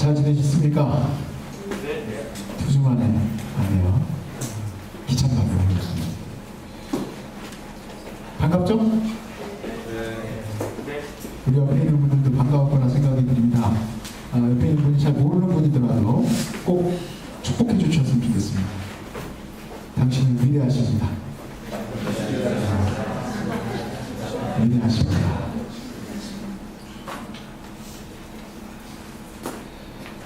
잘 지내셨습니까? 네. 2주 만에 아니에요. 기참 방송이었습니다. 반갑죠? 네. 우리 옆에 있는 분들도 반가울 거라 생각이 듭니다. 옆에 있는 분이 잘 모르는 분이더라도 꼭 축복해 주셨으면 좋겠습니다. 당신은 위대하십니다. 위대하십니다.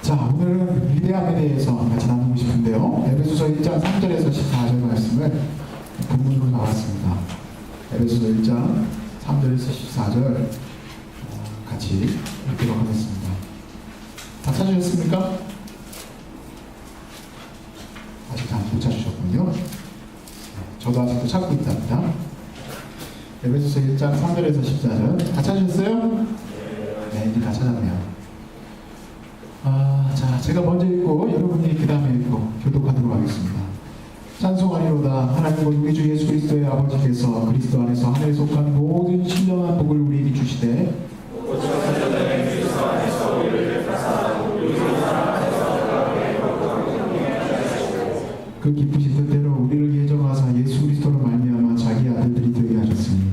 자, 오늘은 위대함에 대해서 같이 나누고 싶은데요. 에베소서 1장 3절에서 14절 말씀을 본문으로 나왔습니다. 에베소서 1장 3절에서 14절 같이 읽도록 하겠습니다. 다 찾으셨습니까? 아직 다 못 찾으셨군요. 저도 아직도 찾고 있답니다. 에베소서 1장 3절에서 14절 다 찾으셨어요? 네, 이제 다 찾았네요. 자, 제가 먼저 읽고 여러분이 그 다음에 읽고 교독하도록 하겠습니다. 찬송하리로다. 하나님과 우리 주 예수 그리스도의 아버지께서 그리스도 안에서 하늘에 속한 모든 신령한 복을 우리에게 주시되 그 기쁘신 뜻대로 우리를 예정하사 예수 그리스도로 말미암아 자기 아들들이 되게 하셨으니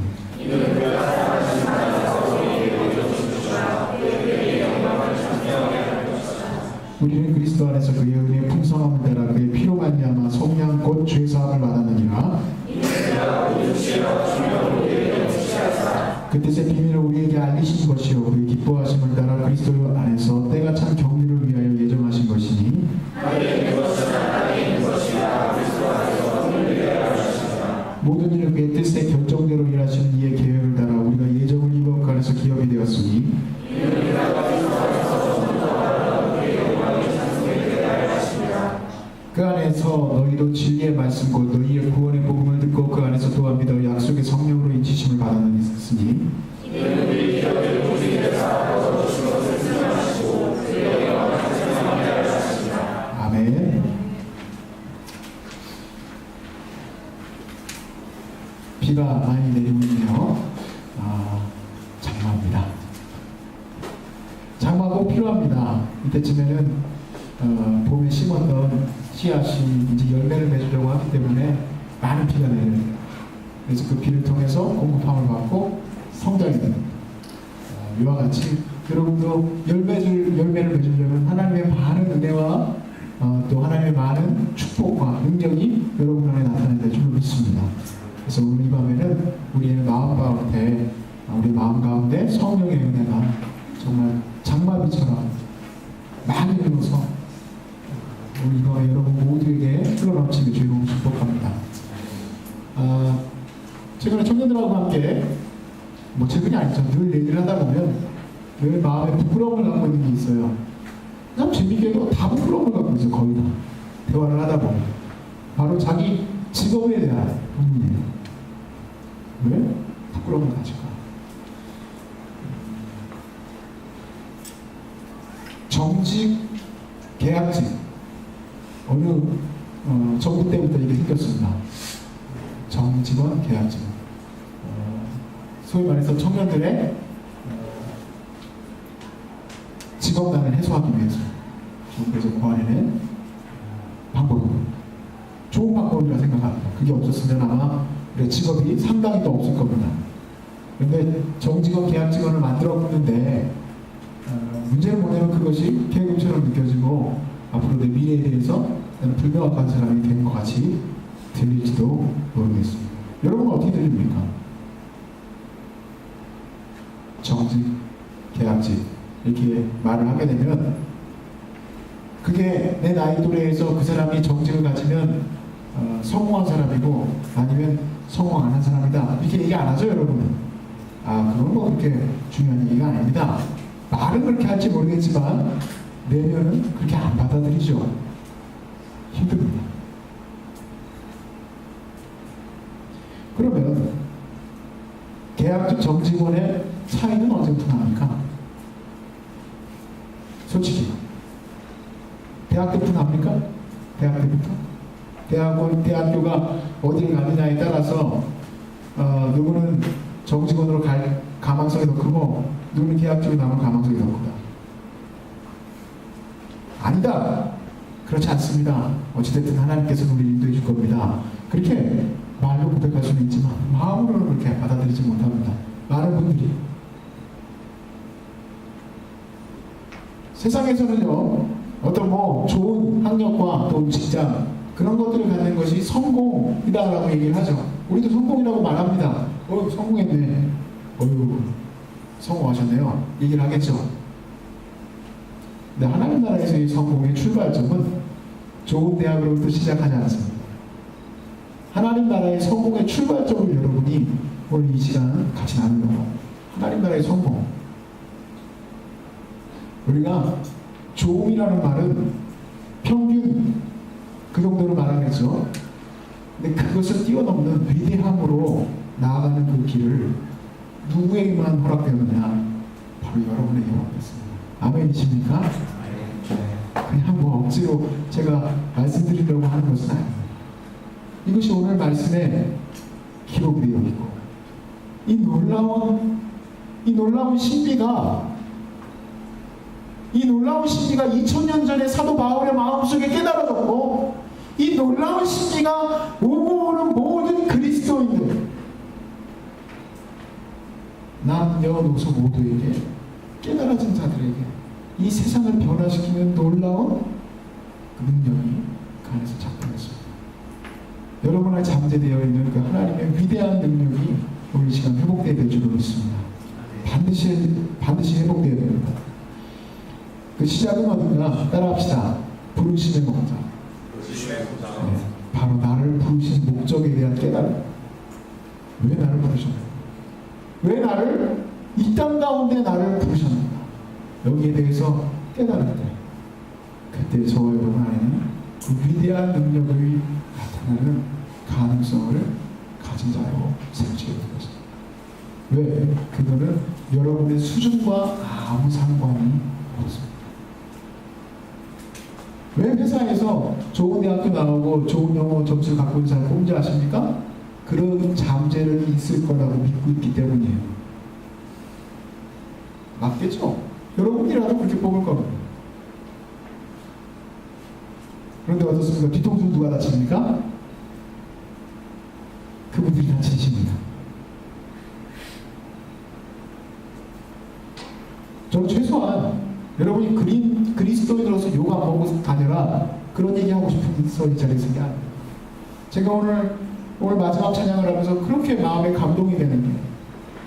우리는 그리스도 안에서 그의 은혜의 풍성함을 따라 그의 피로 말미암아 속량 곧 죄 사함을 받았느니라. 그 뜻의 비밀을 우리에게 알리신 것이요 그의 기뻐하심을 따라 그리스도 안에서 때가 찬 경륜을 위하여 예정하신 것이니 모든 일을 그의 뜻의 결정대로 일하시는 이의 계획을 따라 우리가 예정을 입어 그 안에서 기업이 되었으니 그 안에서 너희도 진리의 말씀 곧 너희의 구원의 복음을 듣고 그 안에서 또한 믿어 약속의 성령으로 인치심을 받았으니 아멘. 비가 많이 내리고 있네요. 장마입니다. 장마 꼭 필요합니다. 이때쯤에는 봄에 심었던 씨앗이 이제 열매를 맺으려고 하기 때문에 많은 비가 내려요. 그래서 그 비를 통해서 공급함을 받고 성장이 됩니다. 이와 같이 여러분도 열매를 맺으려면 하나님의 많은 은혜와 또 하나님의 많은 축복과 능력이 여러분 안에 나타나야 될 줄 믿습니다. 그래서 오늘 이 밤에는 우리의 마음 가운데 성령의 은혜가 정말 장마비처럼 많이 흘러서 우리 이거 여러분 모두에게 흘러넘치게 주님을 축복합니다. 최근에 청년들하고 함께 최근이 아니죠. 늘 얘기를 하다 보면 늘 마음에 부끄러움을 갖고 있는 게 있어요. 참 재밌게도 다 부끄러움을 갖고 있어요. 거의 다 대화를 하다 보면 바로 자기 직업에 대한 부분이에요. 왜? 부끄러움을 가질까? 정직, 계약직 어느 정부 때부터 이게 생겼습니다. 정직원, 계약직원. 소위 말해서 청년들의 직업난을 해소하기 위해서 정부에서 고안해낸 방법. 좋은 방법이라 생각합니다. 그게 없었으면 아마 우리 직업이 상당히 더 없을 겁니다. 그런데 정직원, 계약직원을 만들었는데 문제는 뭐냐면 그것이 계급처럼 느껴지고 앞으로 내 미래에 대해서 나는 불명확한 사람이 된 것 같이 들릴지도 모르겠습니다. 여러분은 어떻게 들립니까? 정직, 계약직 이렇게 말을 하게 되면 그게 내 나이 또래에서 그 사람이 정직을 가지면 성공한 사람이고 아니면 성공 안 한 사람이다 이렇게 얘기 안 하죠 여러분은? 그건 뭐 그렇게 중요한 얘기가 아닙니다. 말은 그렇게 할지 모르겠지만 내면은 그렇게 안 받아들이죠. 힘듭니다. 그러면 계약직 정직원의 차이는 언제부터 납니까? 솔직히 대학 때부터 납니까? 대학 때부터? 대학교가 어디를 가느냐에 따라서 누구는 정직원으로 갈 가망성이 더 크고 누구는 계약직으로 남을 가망성이 더 크다. 아니다. 그렇지 않습니다. 어찌됐든 하나님께서는 우리를 인도해 줄 겁니다. 그렇게 말로 고백할 수는 있지만 마음으로는 그렇게 받아들이지 못합니다. 많은 분들이 세상에서는요, 어떤 좋은 학력과 또 직장 그런 것들을 갖는 것이 성공이다라고 얘기를 하죠. 우리도 성공이라고 말합니다. 성공했네. 성공하셨네요. 얘기를 하겠죠. 근데 하나님 나라에서의 성공의 출발점은 좋은 대학으로부터 시작하지 않습니다. 하나님 나라의 성공의 출발점을 여러분이 오늘 이 시간 같이 나누려고. 하나님 나라의 성공. 우리가 좋음이라는 말은 평균 그 정도로 말하겠죠. 근데 그것을 뛰어넘는 위대함으로 나아가는 그 길을 누구에게만 허락되느냐? 바로 여러분에게 허락됐습니다. 아멘이십니까? 그냥 억지로 제가 말씀드리려고 하는 것은 아닙니다. 이것이 오늘 말씀에 기록이 되어 있고, 이 놀라운 신비가 2000년 전에 사도 바울의 마음속에 깨달아졌고, 이 놀라운 신비가 오고 오는 모든 그리스도인들, 남녀노소 모두에게, 깨달아진 자들에게 이 세상을 변화시키는 놀라운 그 능력이 그 안에서 작동했습니다. 여러분의 잠재되어 있는 그 하나님의 위대한 능력이 오늘 이 시간 회복되어야 될 줄로 믿습니다. 반드시 회복되어야 됩니다. 그 시작은 어딘가? 따라합시다. 부르심의 목적. 네, 바로 나를 부르신 목적에 대한 깨달음. 왜 나를 부르셨나요? 왜 나를 이 땅 가운데 나를 부르셨는가? 여기에 대해서 깨달을 때, 그때 저와 여러분 안에는 그 위대한 능력이 나타나는 가능성을 가진 자로 세워지게 된 것입니다. 왜? 그거는 여러분의 수준과 아무 상관이 없습니다. 왜 회사에서 좋은 대학교 나오고 좋은 영어 점수를 갖고 있는 사람 뽑는지 아십니까? 그런 잠재력이 있을 거라고 믿고 있기 때문이에요. 맞겠죠? 여러분이라도 그렇게 뽑을 겁니다. 그런데 어떻습니까? 뒤통수 누가 다칩니까? 그분들이 다치십니다. 저는 최소한 여러분이 그리스도인으로서 욕 안 먹고 다녀라, 그런 얘기하고 싶어서 이 자리에 쓴 게 아니에요. 제가 오늘 마지막 찬양을 하면서 그렇게 마음에 감동이 되는 게,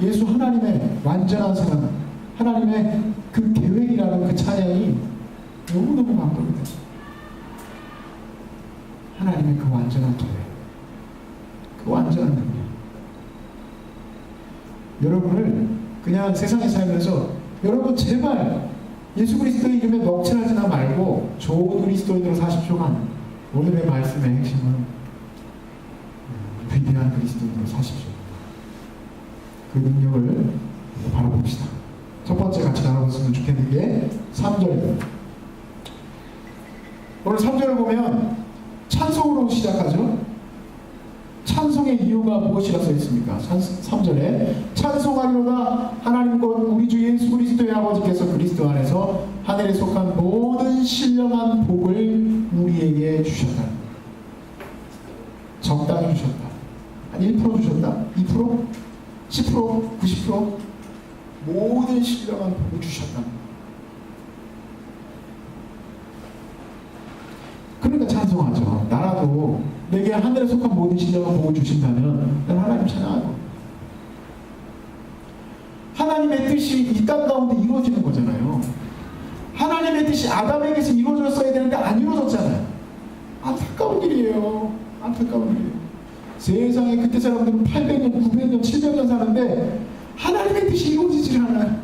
예수 하나님의 완전한 사랑, 하나님의 그 계획이라는 그 찬양이 너무너무 감동이 됐어요. 하나님의 그 완전한 계획, 그 완전한 능력. 여러분을 그냥 세상에 살면서 여러분 제발 예수 그리스도의 이름에 먹칠하지나 말고 좋은 그리스도인으로 사십시오만, 오늘의 말씀의 핵심은 위대한 그리스도인으로 사십시오. 그 능력을 바라봅시다. 첫 번째 같이 나눠봤으면 좋겠는 게 3절입니다. 오늘 3절을 보면 찬송으로 시작하죠. 찬송의 이유가 무엇이라 써 있습니까? 3절에 찬송하리로다 하나님 곧 우리 주 예수 그리스도의 아버지께서 그리스도 안에서 하늘에 속한 모든 신령한 복을 우리에게 주셨다. 적당히 주셨다. 한 1% 주셨다? 2%? 10%? 90%? 모든 신령한 복을 주셨다. 그러니까 찬송하죠. 나라도 내게 하늘에 속한 모든 신령한 복을 주신다면 난 하나님 찬양하고, 하나님의 뜻이 이 땅 가운데 이루어지는 거잖아요. 하나님의 뜻이 아담에게서 이루어졌어야 되는데 안 이루어졌잖아요. 안타까운 일이에요. 안타까운 일이에요. 세상에 그때 사람들은 800년, 900년, 700년 사는데 하나님의 뜻이 이루어지질 않아요.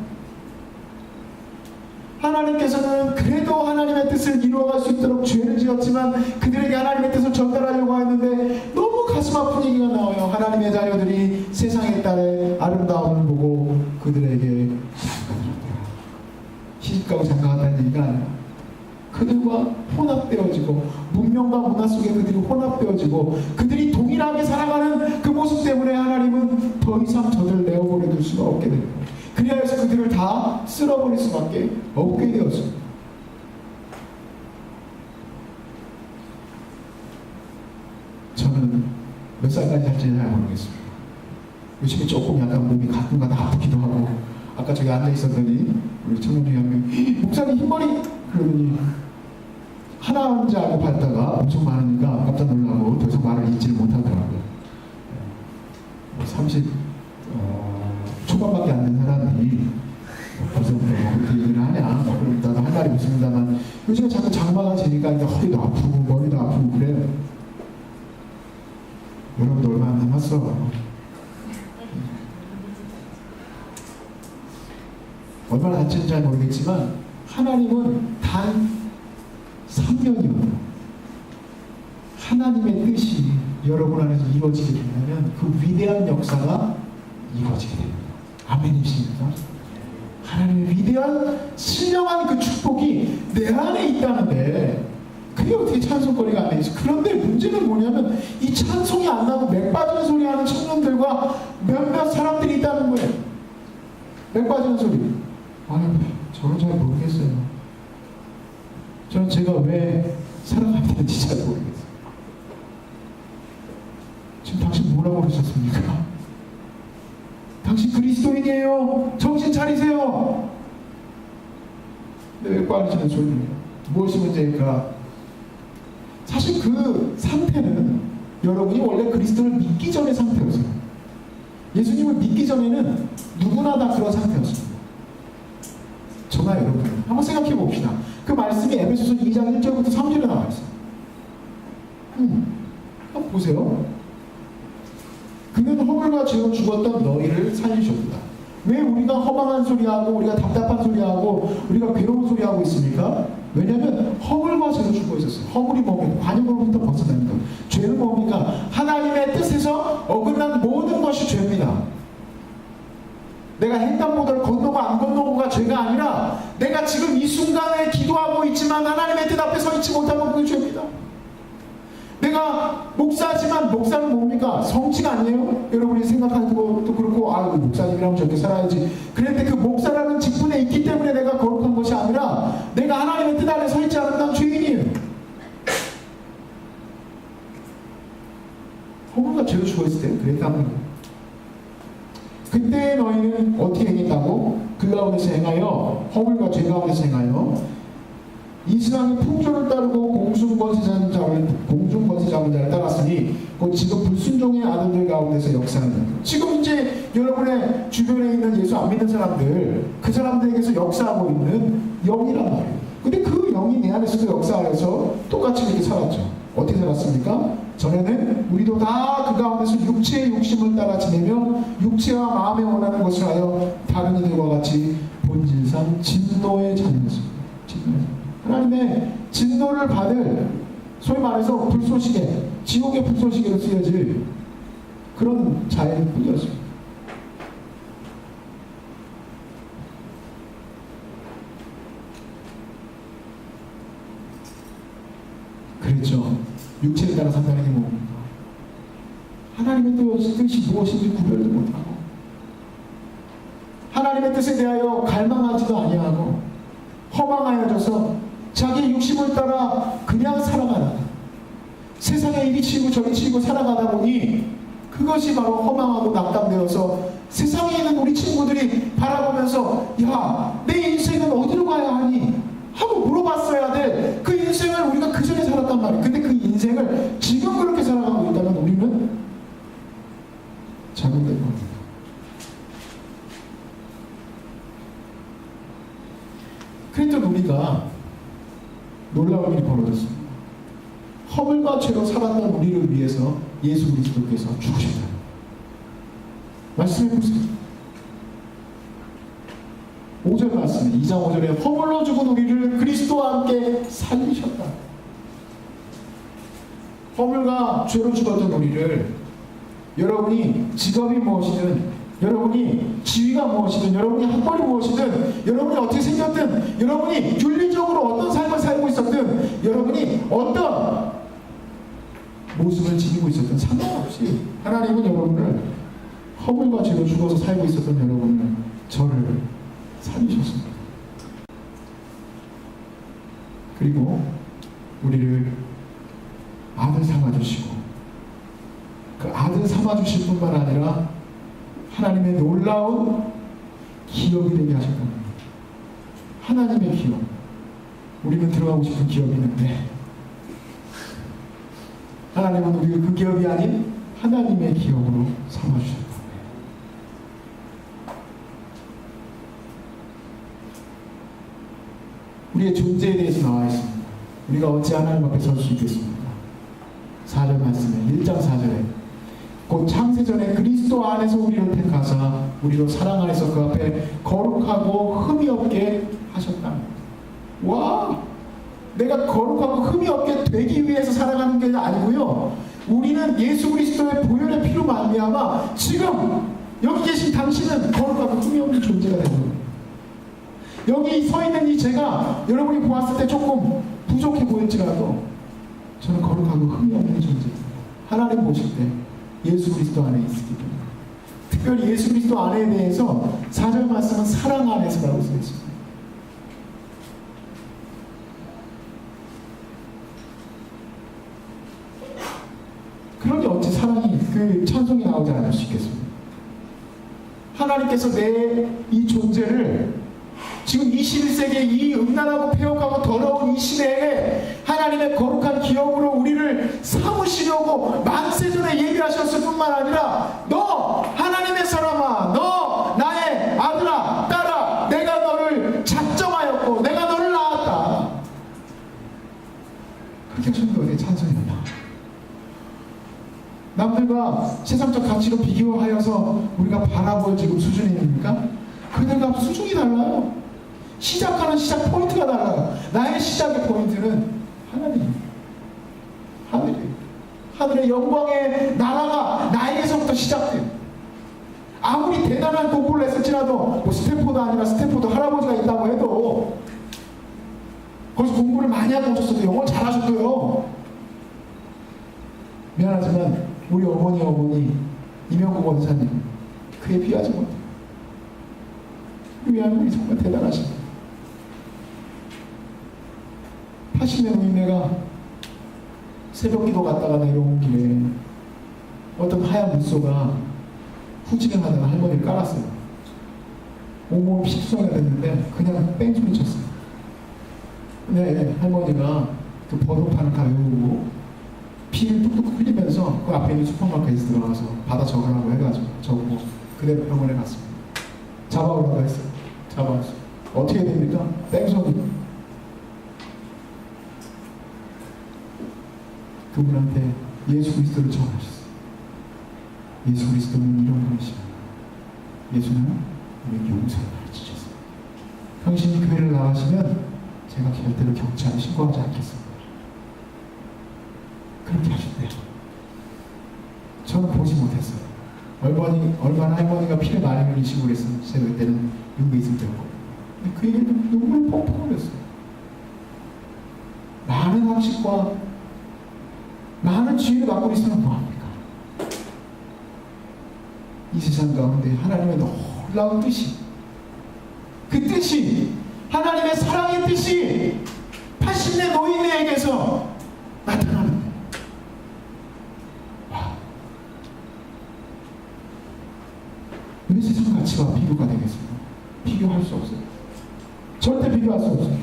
하나님께서는 그래도 하나님의 뜻을 이루어갈 수 있도록 죄를 지었지만 그들에게 하나님의 뜻을 전달하려고 했는데 너무 가슴 아픈 얘기가 나와요. 하나님의 자녀들이 세상의 딸의 아름다움을 보고 그들에게 장가들었다. 시집가고 장가간다는 얘기가 아니라 그들과 혼합되어지고, 문명과 문화 속에 그들이 혼합되어지고 그들이 동일하게 살아가는 그 모습 때문에 하나님은 더 이상 저들을 내어버려 둘 수가 없게 됩니다. 그래야 해서 그들을 다 쓸어버릴 수밖에 없게 되었습니다. 몇 살까지 살지 잘 모르겠습니다. 요즘에 조금 약간 몸이 가끔가다 아프기도 하고, 아까 저기 앉아 있었더니 우리 청년 중에 한 명, 목사님 흰머리 그러더니 하나인지 알고 봤다가 엄청 많으니까 깜짝 놀라고 더 이상 말을 잇지를 못하더라고요. 30 초반밖에 안 된 사람이 벌써부터 그렇게 얘기를 하냐, 그럼 나도 할 말이 없습니다만, 요즘에 자꾸 장마가 지니까 이제 허리도 아프고 머리도 아프고 그래요. 여러분도 얼마 안 남았어. 얼마나 안치는지 잘 모르겠지만 하나님은 단 3년이요. 하나님의 뜻이 여러분 안에서 이루어지게 되면 그 위대한 역사가 이루어지게 됩니다. 아멘이십니까? 하나님의 위대한 신령한 그 축복이 내 안에 있다는데 그게 어떻게 찬송거리가 안 되지? 그런데 문제는 뭐냐면 이 찬송이 안 나고 맥 빠지는 소리 하는 청년들과 몇몇 사람들이 있다는 거예요. 맥 빠지는 소리. 아니, 저는 잘 모르겠어요. 저는 제가 왜 살아가야 되는지 잘 모르겠어요. 지금 당신 뭐라고 그러셨습니까? 당신 그리스도인이에요. 정신 차리세요. 근데 왜 빠지는 소리예요? 무엇이 문제일까? 사실 그 상태는 여러분이 원래 그리스도를 믿기 전의 상태였어요. 예수님을 믿기 전에는 누구나 다 그런 상태였습니다. 저나 여러분 한번 생각해 봅시다. 그 말씀이 에베소서 2장 1절부터 3절에 나와 있어요. 한번 보세요. 그는 허물과 죄로 죽었던 너희를 살리셨다. 왜 우리가 허망한 소리하고 우리가 답답한 소리하고 우리가 괴로운 소리하고 있습니까? 왜냐하면 허물과 죄로 죽어 있었어요. 허물이 뭡니까? 관용으로부터 벗어납니다. 죄는 뭡니까? 하나님의 뜻에서 어긋난 모든 것이 죄입니다. 내가 횡단보도를 건너고 안 건너고가 죄가 아니라 내가 지금 이 순간에 기도하고 있지만 하나님의 뜻 앞에 서 있지 못하면 그게 죄입니다. 내가 목사지만 목사는 뭡니까? 성취가 아니에요? 여러분이 생각하는 것도 그렇고 목사님이라면 저렇게 살아야지. 그런데 그 목사라는 직분에 있기 때문에 내가 거룩한 것이 아니라 내가 하나님의 뜻 안에 서 있지 않으면 난 죄인이에요. 허물과 죄로 죽어있을 때 그랬다는 거예요. 그때 너희는 어떻게 행했다고? 그 가운데서 행하여 허물과 죄 가운데서 행하여 이 세상의 풍조를 따르고 공중권세 잡은 자를 따랐으니 곧 지금 불순종의 아들들 가운데서 역사하는, 지금 이제 여러분의 주변에 있는 예수 안 믿는 사람들, 그 사람들에게서 역사하고 있는 영이란 말이에요. 근데 그 영이 내 안에서도 역사하여서 똑같이 이렇게 살았죠. 어떻게 살았습니까? 전에는 우리도 다 그 가운데서 육체의 욕심을 따라 지내며 육체와 마음에 원하는 것을 하여 다른 이들과 같이 본질상 진노의 자녀였습니다. 하나님의 진노를 받을, 소위 말해서 불쏘시개, 지옥의 불쏘시개로 쓰여질 그런 자일 뿐이었습니다. 그랬죠. 육체를 따라 산다는 게 뭡니까? 하나님의 뜻이 무엇인지 구별도 못하고 하나님의 뜻에 대하여 갈망하지도 아니하고 허망하여져서 자기 욕심을 따라 그냥 살아가다가 세상에 이리 치고 저리 치고 살아가다 보니 그것이 바로 허망하고 낙담되어서 세상에 있는 우리 친구들이 바라보면서 야, 내 인생은 어디로 가야 하니? 하고 물어봤어야 돼. 그 인생을 우리가 그 전에 살았단 말이에요. 근데 그 인생을 지금 그렇게 살아가고 있다면 우리는 잘못된 겁니다. 그랬던 우리가 놀라운 일이 벌어졌습니다. 허물과 죄로 살았던 우리를 위해서 예수 그리스도께서 죽으셨다. 말씀해 보세요. 5절 말씀에 2장 5절에 허물로 죽은 우리를 그리스도와 함께 살리셨다. 허물과 죄로 죽었던 우리를 여러분이 직업이 무엇이든, 여러분이 지위가 무엇이든, 여러분이 학벌이 무엇이든, 여러분이 어떻게 생겼든, 여러분이 윤리적으로 어떤 삶을 살고 있었든, 여러분이 어떤 모습을 지니고 있었든 상관없이 하나님은 여러분을 허물과 죄로 죽어서 살고 있었던 여러분을, 저를 살리셨습니다. 그리고 우리를 아들 삼아주시고 그 아들 삼아주실 뿐만 아니라 하나님의 놀라운 기업이 되게 하셨다는 거예요. 하나님의 기업. 우리는 들어가고 싶은 기업이 있는데 하나님은 우리를 그 기업이 아닌 하나님의 기업으로 삼아주셨다. 우리의 존재에 대해서 나와 있습니다. 우리가 어찌 하나님 앞에 설 수 있겠습니까? 4절 말씀에 1장 4절에 곧 창세전에 그리스도 안에서 우리를 택하사 우리로 사랑 안에서 그 앞에 거룩하고 흠이 없게 하셨다. 와! 내가 거룩하고 흠이 없게 되기 위해서 살아가는 게 아니고요. 우리는 예수 그리스도의 보혈의 피로 말미암아 지금 여기 계신 당신은 거룩하고 흠이 없는 존재가 되는 거예요. 여기 서 있는 이 제가 여러분이 보았을 때 조금 부족해 보일지라도 저는 거룩하고 흠이 없는 존재입니다. 하나님 보실 때 예수 그리스도 안에 있기 때문에 특별히 예수 그리스도 안에 대해서 4절 말씀은 사랑 안에서라고 쓰여 있습니다. 그러니 어찌 사랑이 그 찬송이 나오지 않을 수 있겠습니까? 하나님께서 내 이 존재를 지금 21세기에 이 음란하고 폐역하고 더러운 이 시대에 하나님의 거룩한 기업으로 우리를 삼으시려고 만세전에 예비하셨을 뿐만 아니라 너 하나님의 사람아, 너 나의 아들아 딸아, 내가 너를 작정하였고 내가 너를 낳았다. 그렇게 하신 게 어디에 찬송입니다. 남들과 세상적 가치로 비교하여서 우리가 바라볼 지금 수준입니까? 그들과 수준이 달라요. 시작하는 시작 포인트가 달라요. 나의 시작의 포인트는 하나님입니다. 하늘이에요. 하늘의 영광의 나라가 나에게서부터 시작돼요. 아무리 대단한 공부를 했을지라도 뭐 스탠포드 아니라 스탠포드 할아버지가 있다고 해도 거기서 공부를 많이 하고 오셨어도 영어를 잘하셨고요. 미안하지만 우리 어머니 이명국 원사님 그에 비하지 못해요. 우리 하나님이 정말 대단하십니다. 80년 노인네가 새벽기도 갔다가 내려온 길에 어떤 하얀 물소가 후진을 하다가 할머니를 깔았어요. 온몸 피투성이가 됐는데 그냥 뺑소리 쳤어요. 근데 할머니가 그 번호판을 다 외우고 피를 뚝뚝 흘리면서 그 앞에 있는 슈퍼마켓에 들어가서 받아 적으라고 해가지고 적고 그대로 병원에 갔습니다. 잡아오라고 했어요. 잡아왔어요. 어떻게 됩니까? 뺑소니. 그분한테 예수 그리스도를 전하셨어요. 예수 그리스도는 이런 분이십니다. 예수는 우리 용서를 가르치셨어요. 당신이 교회를 나가시면 제가 절대로 경찰에 신고하지 않겠습니다. 그렇게 하셨대요. 저는 보지 못했어요. 얼마나 할머니가 피를 많이 흘리시고 그랬어요. 제가 그때는 육에 있을 때였고. 근데 그 얘기를 눈물 펑펑 흘렸어요. 많은 학식과 많은 지혜를 갖고 있으면 뭐합니까? 이 세상 가운데 하나님의 놀라운 뜻이, 그 뜻이 하나님의 사랑의 뜻이 80대 노인네에게서 나타나는 거예요. 왜 세상 가치와 비교가 되겠습니까? 비교할 수 없어요. 절대 비교할 수 없어요.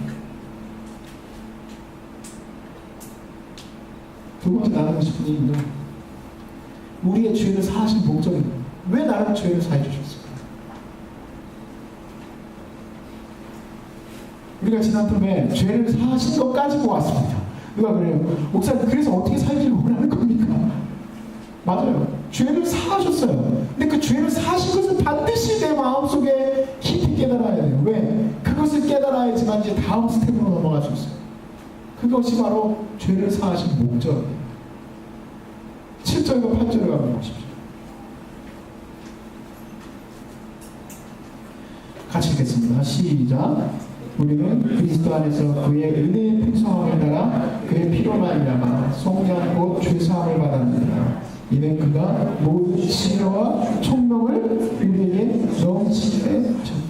두 번째 나누고 싶은 얘기는 우리의 죄를 사하신 목적입니다. 왜 나를 죄를 사해 주셨을까? 우리가 지난 텀에 죄를 사하신 것 가지고 왔습니다. 누가 그래요? 목사님 그래서 어떻게 살기를 원하는 겁니까? 맞아요. 죄를 사하셨어요. 근데 그 죄를 사하신 것을 반드시 내 마음속에 깊이 깨달아야 돼요. 왜? 그것을 깨달아야지만 이제 다음 스텝으로 넘어갈 수 있어요. 그것이 바로 죄를 사하신 목적이에요. 7절과 8절을 한번 보십시오. 같이 읽겠습니다. 시작. 우리는 그리스도 안에서 그의 은혜의 풍성함을 따라 그의 피로 말미암아 속량 곧 죄사함을 받았느니라. 이는 그가 모든 지혜와 총명을 우리에게 넘치게 하셨다.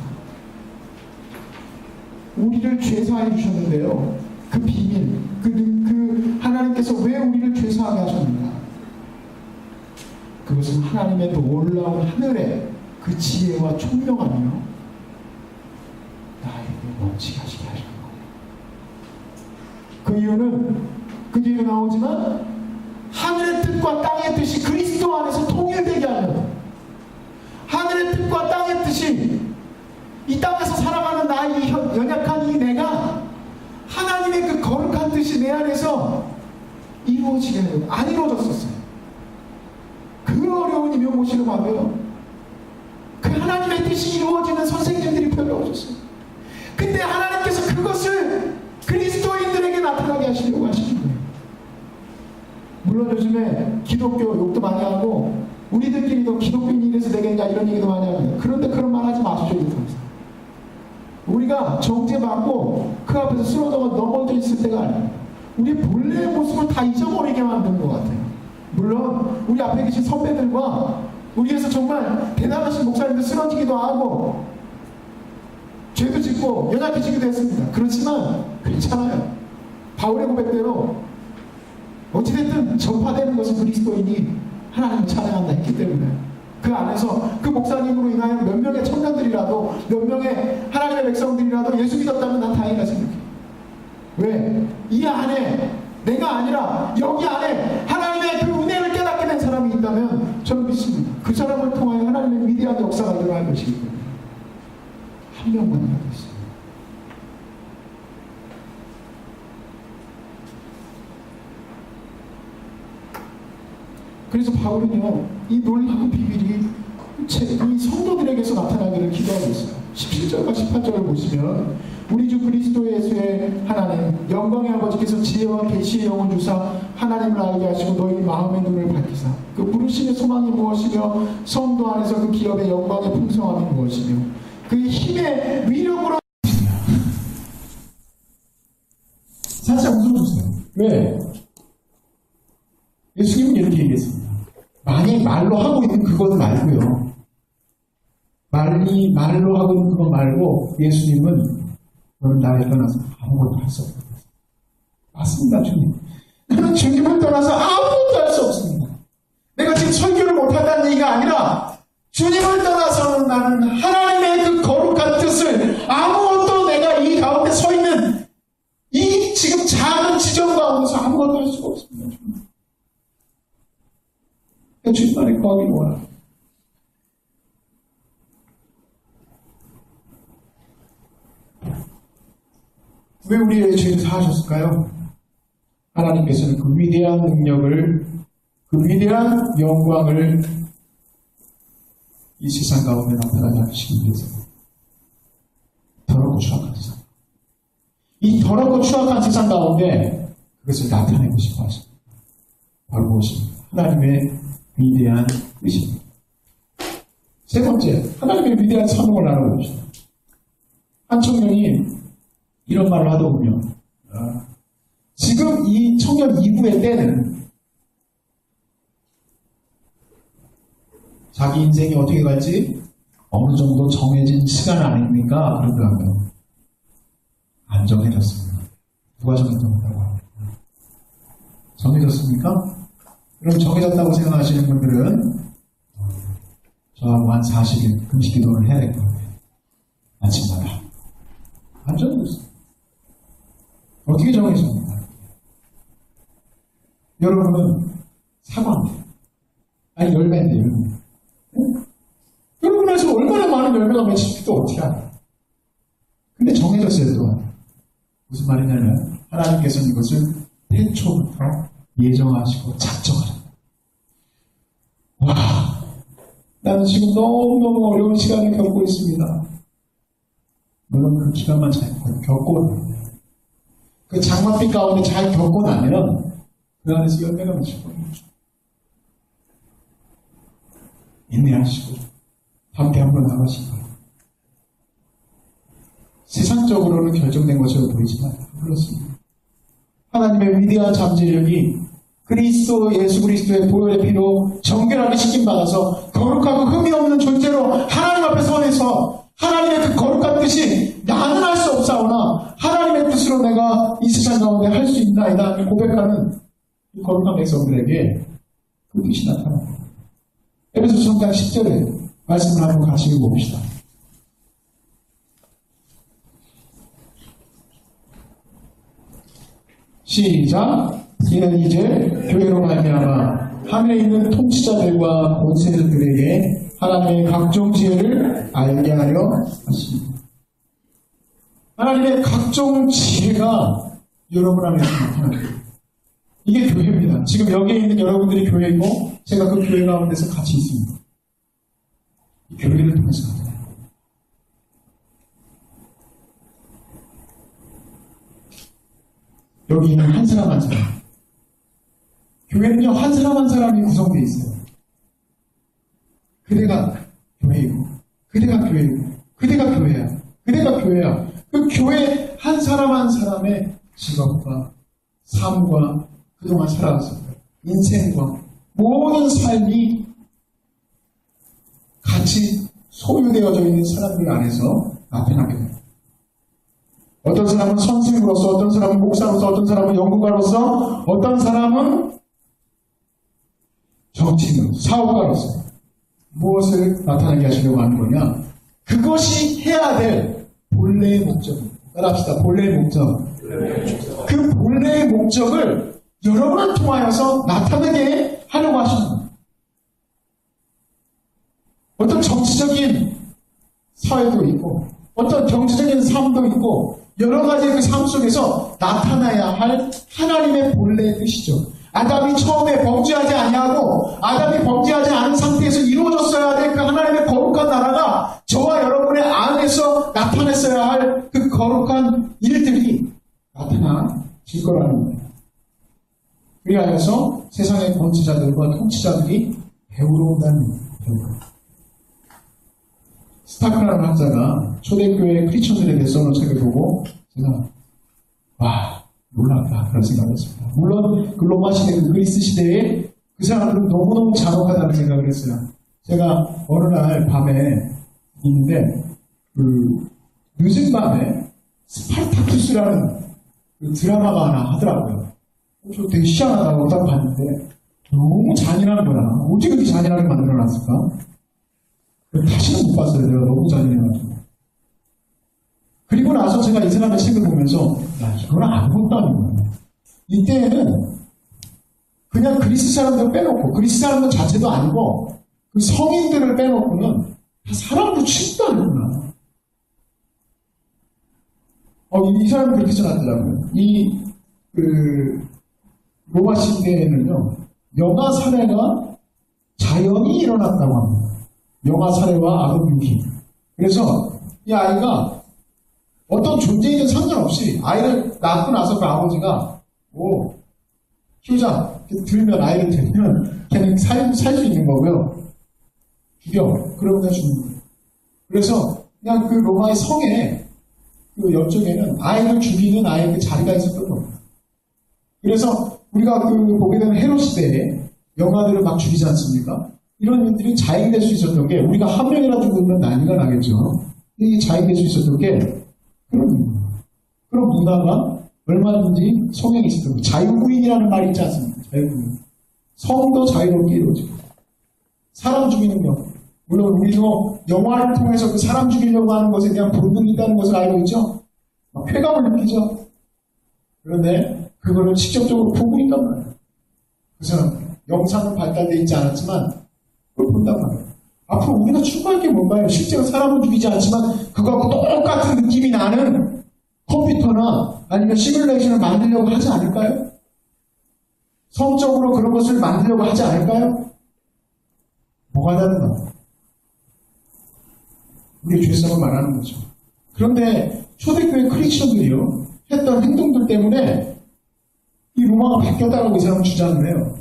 우리를 죄사해 주셨는데요. 그 비밀, 그 하나님께서 왜 우리를 죄사하게 하셨는가? 그것은 하나님의 놀라운 하늘의 그 지혜와 총명하며 나에게 넘치게 하시게 하시는 거예요. 그 이유는 그 뒤에 나오지만 하늘의 뜻과 땅의 뜻이 그리스도 안에서 통일되게 하는, 하늘의 뜻과 땅의 뜻이 이 땅에서 살아가는 나의 연약한 이 내가 하나님의 그 거룩한 뜻이 내 안에서 이루어지게 하는, 안 이루어졌었어요. 그 어려운 임용고시를 봐도요, 그 하나님의 뜻이 이루어지는 선생님들이 별로 없었어요. 근데 하나님께서 그것을 그리스도인들에게 나타나게 하시려고 하시는 거예요. 물론 요즘에 기독교 욕도 많이 하고 우리들끼리도 기독교인이 이래서 되겠냐 이런 얘기도 많이 합니다. 그런데 그런 말 하지 마십시오. 우리가 정죄받고 그 앞에서 쓰러져 넘어져 있을 때가 아니에요. 우리 본래의 모습을 다 잊어버리게 만드는 것 같아요. 물론 우리 앞에 계신 선배들과 우리에서 정말 대단하신 목사님들 쓰러지기도 하고 죄도 짓고 연약해지기도 했습니다. 그렇지만 괜찮아요. 바울의 고백대로 어찌됐든 전파되는 것은 그리스도인이 하나님을 찬양한다 했기 때문에 그 안에서 그 목사님으로 인하여 몇 명의 청년들이라도 몇 명의 하나님의 백성들이라도 예수 믿었다면 난 다행이다 생각해요. 왜? 이 안에 내가 아니라 여기 안에 하나님의 그 은혜를 깨닫게 된 사람이 있다면 저는 믿습니다. 그 사람을 통하여 하나님의 위대한 역사가 일어날 것이기 때문에 한 명만이라도 있어요. 그래서 바울은요, 이 놀라운 비밀이 이 성도들에게서 나타나기를 기도하고 있어요. 17절과 18절을 보시면 우리 주 그리스도 예수의 하나님 영광의 아버지께서 지혜와 계시의 영을 주사 하나님을 알게 하시고 너희 마음의 눈을 밝히사 그 부르심의 소망이 무엇이며 성도 안에서 그 기업의 영광의 풍성함이 무엇이며 그 힘의 위력으로 살짝 웃어주세요. 왜? 예수님은 이렇게 얘기했습니다. 많이 말로 하고 있는 그것 말고요. 말로 하고 있는 그것 말고 예수님은 너는 나를 떠나서 아무것도 할 수 없다. 맞습니다, 주님. 나는 주님을 떠나서 아무것도 할 수 없습니다. 내가 지금 설교를 못한다는 얘기가 아니라 주님을 떠나서는 나는 하나님의 그 거룩한 뜻을 아무것도 내가 이 가운데 서 있는 이 지금 작은 지점 가운데서 아무것도 할 수가 없습니다, 주님. 주님만의 거하기를 원합니다. 왜 우리의 죄를 사하셨을까요? 하나님께서는 그 위대한 능력을, 그 위대한 영광을 이 세상 가운데 나타나게 하시기 위해서 더럽고 추악한 세상, 이 더럽고 추악한 세상 가운데 그것을 나타내고 싶어 하십니다. 바로 무엇입니까? 하나님의 위대한 뜻입니다. 세 번째, 하나님의 위대한 사명을 알아봅시다. 한 청년이 이런 말을 하다 보면 지금 이 청년 이후의 때는 자기 인생이 어떻게 갈지 어느 정도 정해진 시간 아닙니까? 그런가 하면 안 정해졌습니다. 누가 정해졌다고? 정해졌습니까? 그럼 정해졌다고 생각하시는 분들은 저하고 한 40일 금식 기도를 해야 될 것 같아요. 아침마다. 안 정해졌어요. 어떻게 정해집니까? 여러분은 사과입니다. 아니 열매인데 열매. 여러분에서 얼마나 많은 열매가 맺힐지도 어떻게 알아요? 근데 정해졌어요 또한. 무슨 말이냐면 하나님께서는 이것을 태초부터 예정하시고 작정하셨다. 와, 나는 지금 너무너무 어려운 시간을 겪고 있습니다. 물론 그 기간만 잘 겪고 그 장맛빛 가운데 잘 겪고 나면 그 안에서 열매가 맺힐 거예요. 인내하시고 함께 한번 나가실 거예요. 세상적으로는 결정된 것으로 보이지만 그렇습니다. 하나님의 위대한 잠재력이 그리스도 예수 그리스도의 보혈의 피로 정결하게 씻김받아서 거룩하고 흠이 없는 존재로 하나님 앞에 서해서 하나님의 그 거룩한 뜻이 나는 할 수 없사오나 하나님의 뜻으로 내가 이 세상 가운데 할 수 있나이다 고백하는 이 거룩한 백성들에게 그 뜻이 나타납니다. 에베소서 3장 10절에 말씀을 한번 같이 읽어봅시다. 시작. 이는 이제 교회로 말미암아 하늘에 있는 통치자들과 권세들에게 하나님의 각종 지혜를 알게 하려 하십니다. 하나님의 각종 지혜가 여러분 안에 나타납니다. 이게 교회입니다. 지금 여기에 있는 여러분들이 교회이고 제가 그 교회 가운데서 같이 있습니다. 이 교회를 통해서 나타나요. 여기 있는 한 사람 한 사람. 교회는요, 한 사람 한 사람이 구성되어 있어요. 그대가 교회이고, 그대가 교회이고, 그대가 교회야. 그대가 교회야. 그 교회 한 사람 한 사람의 직업과 삶과 그동안 살아왔을 인생과 모든 삶이 같이 소유되어져 있는 사람들 안에서 나타나게 됩니다. 어떤 사람은 선생으로서, 어떤 사람은 목사로서, 어떤 사람은 연구가로서, 어떤 사람은 정치인, 사업가로서 무엇을 나타나게 하시려고 하는 거냐? 그것이 해야 될 본래의 목적입니다. 따라합시다. 본래의 목적. 그 본래의 목적을 여러분을 통하여서 나타나게 하려고 하시는 거예요. 어떤 정치적인 사회도 있고 어떤 경제적인 삶도 있고 여러 가지 그 삶 속에서 나타나야 할 하나님의 본래의 뜻이죠. 아담이 처음에 범죄하지 아니하고 아담이 범죄하지 않은 상태에서 이루어졌어야 될 그 하나님의 거룩한 나라가 저와 여러분의 안에서 나타냈어야 할 그 거룩한 일들이 나타나질 거라는 거예요. 그리하여서 세상의 권치자들과 통치자들이 배우러 온다는 거예요. 스타크라는 학자가 초대교회 크리스천들에게 써놓은 책을 보고 제가 놀랍다 그런 생각을 했습니다. 물론 그 로마 시대, 그 그리스 시대에 그 사람들은 너무너무 잔혹하다는 생각을 했어요. 제가 어느 날 밤에 있는데 늦은 밤에 스파르타쿠스라는 그 드라마가 하나 하더라고요. 저 되게 희한하다고 딱 봤는데 너무 잔인한 거야. 어떻게 그렇게 잔인하게 만들어놨을까? 다시는 못 봤어요. 내가 너무 잔인해가지고. 그리고 나서 제가 이 사람의 책을 보면서 이거는 아무것도 아니구나. 이때에는 그냥 그리스 사람들 빼놓고 그리스 사람들 자체도 아니고 그 성인들을 빼놓고는 다 사람도 취급도 아니구나. 이 사람이 그렇게 써놨더라고요. 로마 시대에는요, 영아 살해가 자연히 일어났다고 합니다. 영아 살해와 아동 유기. 그래서 이 아이가 어떤 존재이든 상관없이 아이를 낳고 나서 그 아버지가 키우자 들면 아이를 들면 걔는 살 수 있는 거고요. 죽여. 그러면 그냥 죽는 거예요. 그래서 그냥 그 로마의 성에 그 옆쪽에는 아이를 죽이는 아이의 그 자리가 있었던 겁니다. 그래서 우리가 보게 되는 헤롯 시대에 영아들을 막 죽이지 않습니까? 이런 일들이 자행될 수 있었던 게 우리가 한 명이라도 죽으면 난리가 나겠죠. 이게 자행될 수 있었던 게 그런 문화가 얼마든지 성행이 있었던 거예요. 자유구인이라는 말이 있지 않습니까? 자유구인. 성도 자유롭게 이루어지고 사람 죽이는 것. 물론 우리도 영화를 통해서 그 사람 죽이려고 하는 것에 대한 본능이 있다는 것을 알고 있죠. 쾌감을 느끼죠. 그런데 그거를 직접적으로 보고 있단 말이에요. 그 사람 영상은 발달되어 있지 않았지만 그걸 본단 말이에요. 앞으로 우리가 추구할 게 뭔가요? 실제로 사람을 죽이지 않지만 그거하고 똑같은 느낌이 나는 컴퓨터나 아니면 시뮬레이션을 만들려고 하지 않을까요? 성적으로 그런 것을 만들려고 하지 않을까요? 뭐가 다른가? 우리의 죄성을 말하는 거죠. 그런데 초대교회 크리스천들이요 했던 행동들 때문에 이 로마가 바뀌었다고 이 사람은 주장을 해요.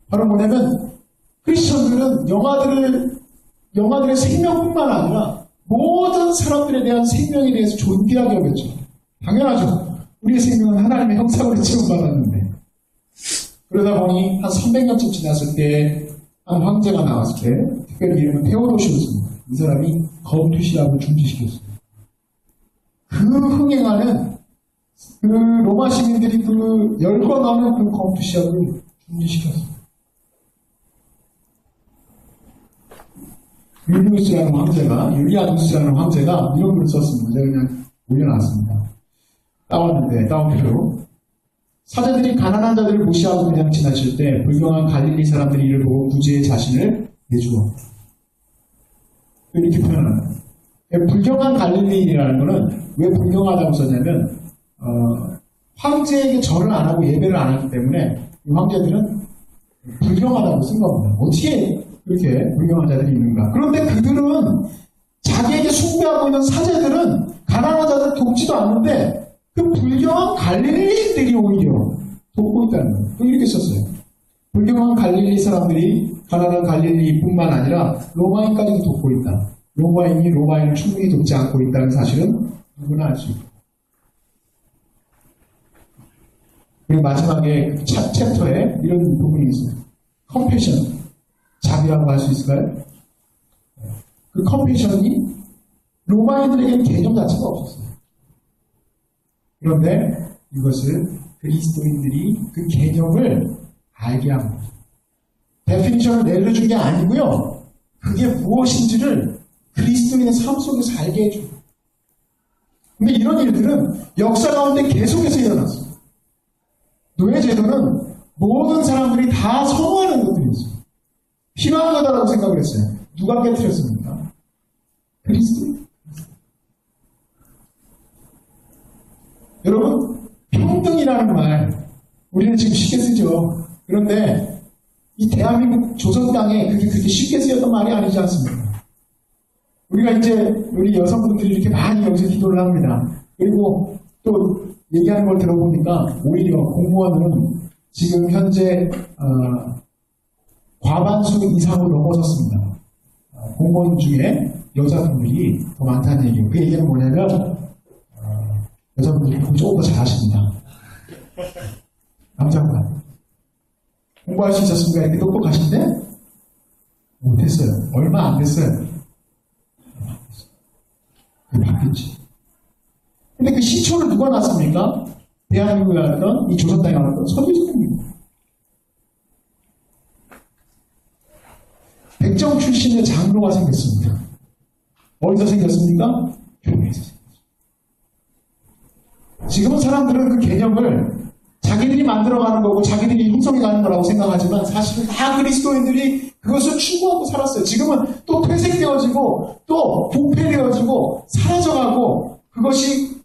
바로 뭐냐면 크리스천들은 영아들의 생명뿐만 아니라 모든 사람들에 대한 생명에 대해서 존귀하게 여겼죠. 당연하죠. 우리의 생명은 하나님의 형상으로 지원받았는데 그러다 보니 한 300년쯤 지났을 때 한 황제가 나왔을 때 특별히 이름은 테오도시우스입니다. 이 사람이 검투시합을 중지시켰어요. 그 흥행하는 그 로마 시민들이 그 열광하는 그 검투시합을 중지시켰어요. 율리아누스라는 황제가 이런 글을 썼습니다. 제가 그냥 올려놨습니다. 다운표로. 사제들이 가난한 자들을 무시하고 그냥 지나칠 때 불경한 갈릴리 사람들이 이를 보고 구제의 자신을 내주어. 이렇게 표현합니다. 불경한 갈릴리인이라는 것은 왜 불경하다고 썼냐면 황제에게 절을 안 하고 예배를 안 하기 때문에 이 황제들은 불경하다고 쓴 겁니다. 어떻게 그렇게 불경한 자들이 있는가? 그런데 그들은 자기에게 숭배하고 있는 사제들은 가난한 자들 돕지도 않는데 그 불경한 갈릴리인들이 오히려 돕고 있다는 거예요. 또 이렇게 썼어요. 불경한 갈릴리 사람들이 가난한 갈릴리뿐만 아니라 로마인까지도 돕고 있다. 로마인이 로마인을 충분히 돕지 않고 있다는 사실은 누구나 알 수 있다. 그리고 마지막에 챕터에 이런 부분이 있어요. 컴패션. 자비라고 할 수 있을까요? 그 컴패션이 로마인들에게는 개념 자체가 없었어요. 그런데 이것을 그리스도인들이 그 개념을 알게 합니다. 데피니션을 내려준 게 아니고요. 그게 무엇인지를 그리스도인의 삶 속에서 알게 해줍니다. 근데 이런 일들은 역사 가운데 계속해서 일어났습니다. 노예제도는 모든 사람들이 다 선호하는 것들이었어요. 필요한 거다라고 생각을 했어요. 누가 깨뜨렸습니까? 그리스도인. 여러분, 평등이라는 말, 우리는 지금 쉽게 쓰죠. 그런데 이 대한민국 조선 땅에 그게 그렇게 쉽게 쓰였던 말이 아니지 않습니까? 우리가 이제 우리 여성분들이 이렇게 많이 여기서 기도를 합니다. 그리고 또 얘기하는 걸 들어보니까 오히려 공무원은 지금 현재 과반수 이상으로 넘어섰습니다. 공무원 중에 여자분들이 더 많다는 얘기예요. 그 얘기는 뭐냐면 여자분들이 조금 더 잘하십니다. 남자보다. 공부할 수 있었습니까? 이렇게 똑똑하신데 못했어요. 얼마 안 됐어요. 그게 바뀌었지. 근데 그 시초를 누가 놨습니까? 대한민국에 왔던 이 조선 땅에 왔던 서기관입니다. 백정 출신의 장로가 생겼습니다. 어디서 생겼습니까? 교회에서 생겼습니다. 지금은 사람들은 그 개념을 자기들이 만들어가는 거고 자기들이 형성해가는 거라고 생각하지만 사실은 다 그리스도인들이 그것을 추구하고 살았어요. 지금은 또 퇴색되어지고 또 부패되어지고 사라져가고 그것이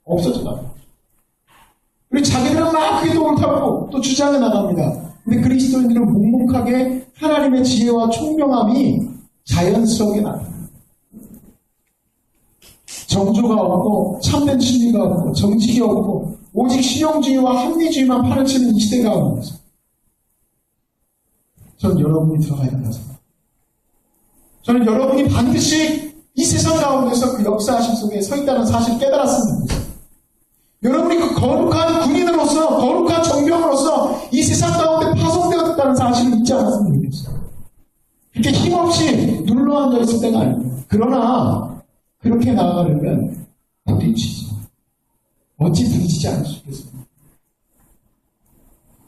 없어져가요. 그리고 자기들은 막 그게 또 옳다고 또 주장해 나갑니다. 근데 그리스도인들은 묵묵하게 하나님의 지혜와 총명함이 자연스럽게 나옵니다. 정조가 없고 참된 진리가 없고 정직이 없고 오직 실용주의와 합리주의만 파헤치는 이 시대가 오는 거죠. 저는 여러분이 들어가야 된다고 생각합니다. 저는 여러분이 반드시 이 세상 가운데서 그 역사하심 속에 서 있다는 사실을 깨달았습니다. 여러분이 그 거룩한 군인으로서 거룩한 정병으로서 이 세상 가운데 파송되었다는 사실을 잊지 않았으면 좋겠어요. 이렇게 힘없이 눌러 앉아 있을 때가 아닙니다. 그러나 그렇게 나아가려면 부딪히죠. 어찌 부딪히지 않을 수 있겠습니까?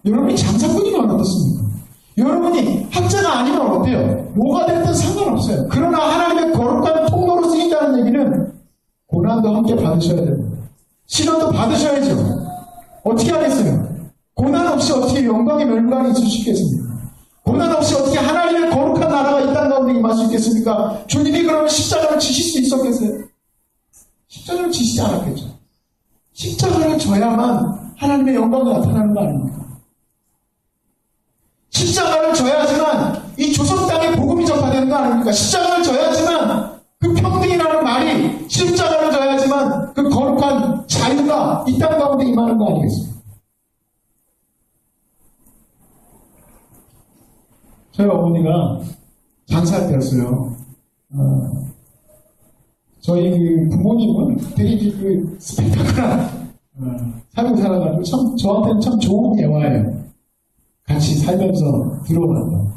여러분이 장사꾼이면 어떻습니까? 여러분이 학자가 아니면 어때요? 뭐가 됐든 상관없어요. 그러나 하나님의 거룩한 통로로 쓰인다는 얘기는 고난도 함께 받으셔야 됩니다. 시련도 받으셔야죠. 어떻게 하겠어요? 고난 없이 어떻게 영광의 멸관이 있을 수 있겠습니까? 고난 없이 어떻게 하나님의 거룩한 나라가 이 땅 가운데 임할 수 있겠습니까? 주님이 그러면 십자가를 지실 수 있었겠어요? 십자가를 지시지 않았겠죠. 십자가를 져야만 하나님의 영광이 나타나는 거 아닙니까? 십자가를 져야지만 이 조선 땅에 복음이 전파되는 거 아닙니까? 십자가를 져야지만 그 평등이라는 말이 십자가를 져야지만 그 거룩한 자유가 이 땅 가운데 임하는 거 아니겠습니까? 저희 어머니가 장사할 때였어요. 저희 그 부모님은 되게 그 스펙타클한 삶을 살아가지고 참 저한테는 참 좋은 예화예요. 같이 살면서 들어간다.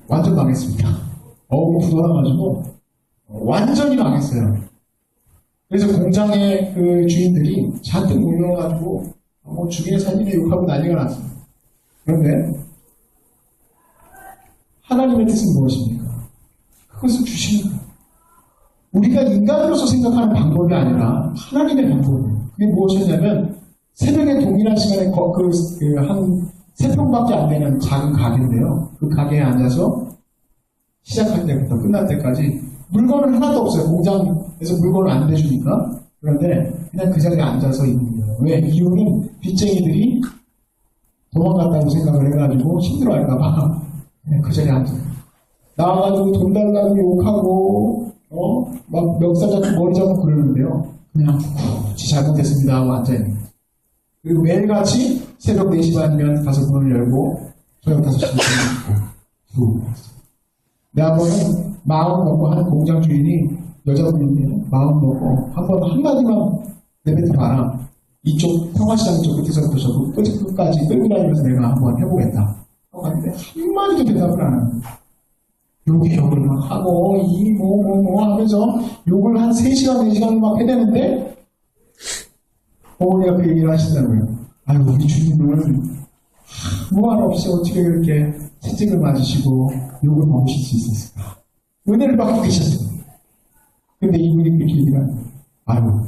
완전 망했습니다. 어음이 굳어나가지고 완전히 망했어요. 그래서 공장의 그 주인들이 잔뜩 몰려가지고 죽이네 살리네 욕하고 난리가 났습니다. 그런데 하나님의 뜻은 무엇입니까? 그것을 주시는 거예요. 우리가 인간으로서 생각하는 방법이 아니라 하나님의 방법이에요. 그게 무엇이냐면 새벽에 동일한 시간에 한 3평밖에 안 되는 작은 가게인데요. 그 가게에 앉아서 시작할 때부터 끝날 때까지 물건은 하나도 없어요. 공장에서 물건을 안 대주니까. 그런데 그냥 그 자리에 앉아서 있는 거예요. 왜? 이유는 빚쟁이들이 도망갔다고 생각을 해가지고 힘들어할까봐 그냥 그 자리에 앉아요. 나와가지고 돈 달라고 욕하고 막 멱살 잡고 머리 잡고 그러는데요. 그냥 굳이 잘못했습니다 하고 앉아있는 거예요. 그리고 매일같이 새벽 4시 반이면 가서 문을 열고 저녁 5시면 들어오고 내 한 번은 마음 먹고 하는 공장 주인이 여자분인데 마음 먹고 한마디만 내뱉어봐라. 이쪽 평화시장 쪽 끝에서부터 저도 끝까지 끌고 다니면서 내가 한번 해보겠다 하고 갔는데 한마디도 대답을 안 하는 거예요. 욕을 막 하고 하면서 욕을 한 3시간 4시간 막 해대는데 어머니가 그 얘기를 하신다고요. 아유 우리 주님은 무한 없이 어떻게 그렇게 채찍을 맞으시고 욕을 먹으실 수 있었을까. 은혜를 받고 계셨어요. 근데 이분이 그렇게 얘기를 하는 거예요. 아유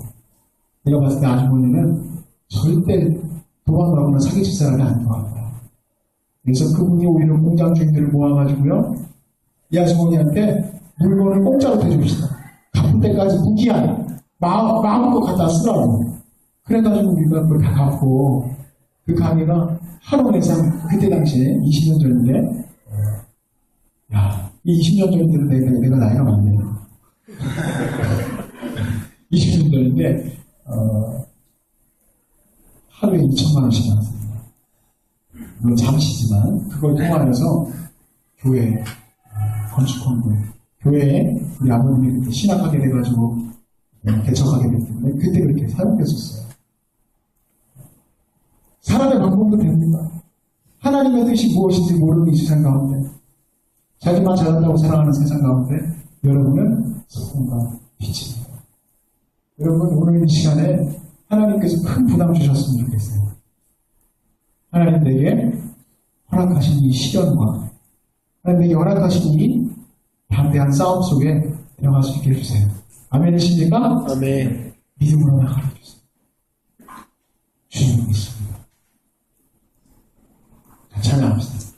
내가 봤을 때 아주머니는 절대 도망가거나 사기칠 사람이 아닌 것 같다. 그래서 그분이 오히려 공장 주인들을 모아가지고요. 이 아주머니한테 물건을 공짜로 대줍시다. 갚을 때까지 무기한 마음껏 갖다 쓰라고. 그래가지고 우리가 그걸 다 갚고 그 가게가 하루 내상 그때 당시에 20년 전인데 이 20년 전인데 내가 나이가 많네요. 20년 전인데 하루에 2천만 원씩 나왔습니다. 물론 잠시지만 그걸 통하여서 교회 건축헌금 교회에 우리 아버님이 그때 신학하게 돼가지고 개척하게 됐는데 그때 그렇게 사용됐었어요. 사람의 방법도 됩니다. 하나님의 뜻이 무엇인지 모르는 이 세상 가운데 자기만 잘한다고 살아가는 세상 가운데 여러분은 소금과 빛입니다. 여러분 오늘 이 시간에 하나님께서 큰 부담 주셨으면 좋겠어요. 하나님 내게 허락하신 이 시련과 하나님 내게 허락하신 이 담대한 싸움 속에 들어갈 수 있게 해주세요. 아멘이십니까? 아멘. 믿음으로 나가주세요. 주님 믿습니다. 찬양합시다.